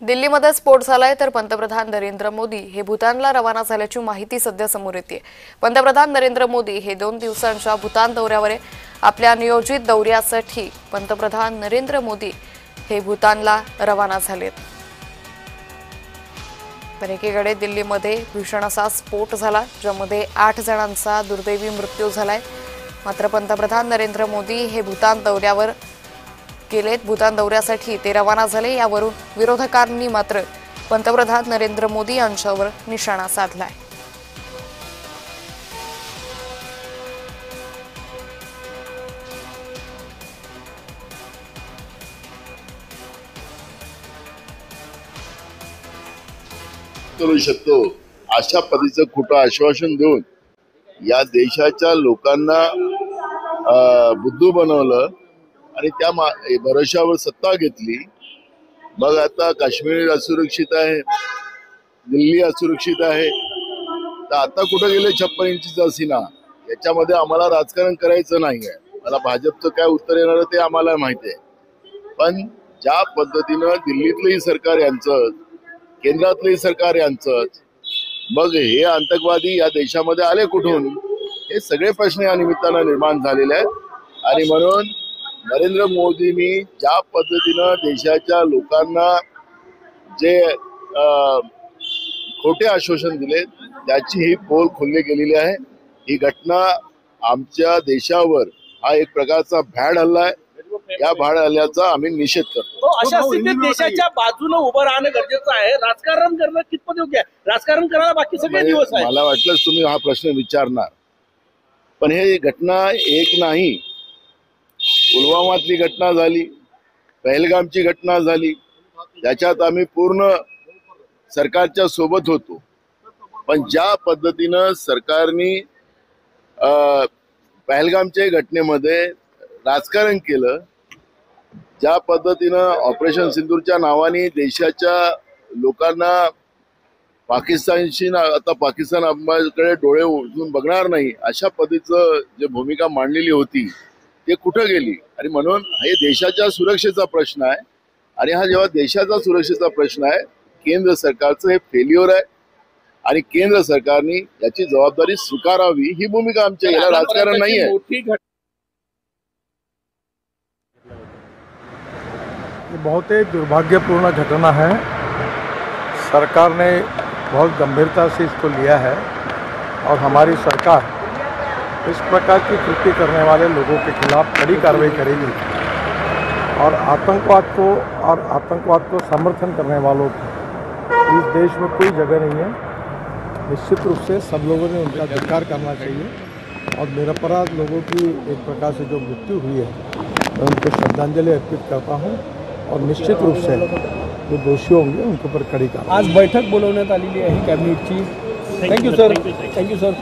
दिल्लीमध्ये स्फोट झालाय तर पंतप्रधान नरेंद्र मोदी हे भूतानला रवाना झाल्याची माहिती सध्या समोर येते। पंतप्रधान नरेंद्र मोदी हे 2 दिवसांच्या भूतान दौऱ्यावर आहे। आपल्या नियोजित दौऱ्यासाठी पंतप्रधान नरेंद्र मोदी हे भूतानला रवाना झालेत। तर एकीकडे दिल्लीमध्ये भीषण असा स्फोट झाला ज्यामध्ये 8 जणांचा दुर्दैवी मृत्यू झालाय। मात्र पंतप्रधान नरेंद्र मोदी हे भूतान दौऱ्यावर गेलेत। भूतान दौऱ्यासाठी ते रवाना झाले। यावरून विरोधकांनी मात्र पंतप्रधान नरेंद्र मोदी यांच्यावर निशाणा साधलाय। करू शकतो अशा पद्धतीचं खोटं आश्वासन देऊन या देशाच्या लोकांना बुद्धू बनवलं आणि त्या भरोशावर सत्ता घेतली। मग आता काश्मीर असुरक्षित आहे, दिल्ली असुरक्षित आहे, तर आता कुठं गेले 56 इंचीचा सीना? याच्यामध्ये आम्हाला राजकारण करायचं नाहीये। मला भाजपचं काय उत्तर येणार ते आम्हाला माहिती आहे, पण ज्या पद्धतीनं दिल्लीतलंही सरकार यांचं, केंद्रातलंही सरकार यांचं, मग हे आतंकवादी या देशामध्ये आले कुठून? हे सगळे प्रश्न या निमित्तानं निर्माण झालेले आहेत। आणि म्हणून नरेंद्र मोदींनी ज्या पद्धतीनं देशाच्या लोकांना जे खोटे आश्वासन दिले त्याची ही पोल खोलली गेलेली आहे। ही घटना आमच्या देशावर हा एक प्रकारचा भ्याड हल्ला आहे। या भ्याड हल्ल्याचा आम्ही निषेध करतो। अशा स्थितीत देशाच्या बाजूने उभं राहणं गरजेचं आहे। राजकारण करणं कितपत योग्य आहे? राजकारण करायला बाकी सगळे दिवस आहे। मला वाटलं तुम्ही हा प्रश्न विचारणार, पण हे घटना एक नाही, पुलवामातली घटना झाली, पहलगामची घटना झाली, त्याच्यात आम्ही पूर्ण सरकारच्या सोबत होतो। पण ज्या पद्धतीनं सरकारने पहलगामच्या घटनेमध्ये राजकारण केलं, ज्या पद्धतीनं ऑपरेशन सिंदूरच्या नावाने देशाच्या लोकांना पाकिस्तानशी आता पाकिस्तानकडे डोळे उठून बघणार नाही अशा पद्धतीचं जे भूमिका मांडलेली होती ते कुठं गेली? आणि म्हणून हे देशाच्या सुरक्षेचा प्रश्न आहे। आणि हा जेव्हा देशाचा सुरक्षेचा प्रश्न आहे, केंद्र सरकारचं हे फेल्युअर आहे आणि केंद्र सरकारने याची जबाबदारी स्वीकारावी ही भूमिका आमच्या। याला राजकारण नाही आहे। ये बहुत ही दुर्भाग्यपूर्ण घटना है। सरकार ने बहुत गंभीरता से इसको लिया है और हमारी सरकार इस प्रकार की कृत्य करने वाले लोगों के खिलाफ कड़ी कार्रवाई करेगी और आतंकवाद को समर्थन करने वालों को इस देश में कोई जगह नहीं है। निश्चित रूप से सब लोगों ने उनका धिक्कार करना चाहिए और निरपराध लोगों की एक प्रकार से जो मृत्यु हुई है मैं उनको श्रद्धांजलि अर्पित करता हूँ और निश्चित रूप से जो दोषी होंगे उनके ऊपर कड़ी कार्रवाई। आज बैठक बोलवण्यात आलेली आहे कॅबिनेटची। Thank you sir. Thank you sir.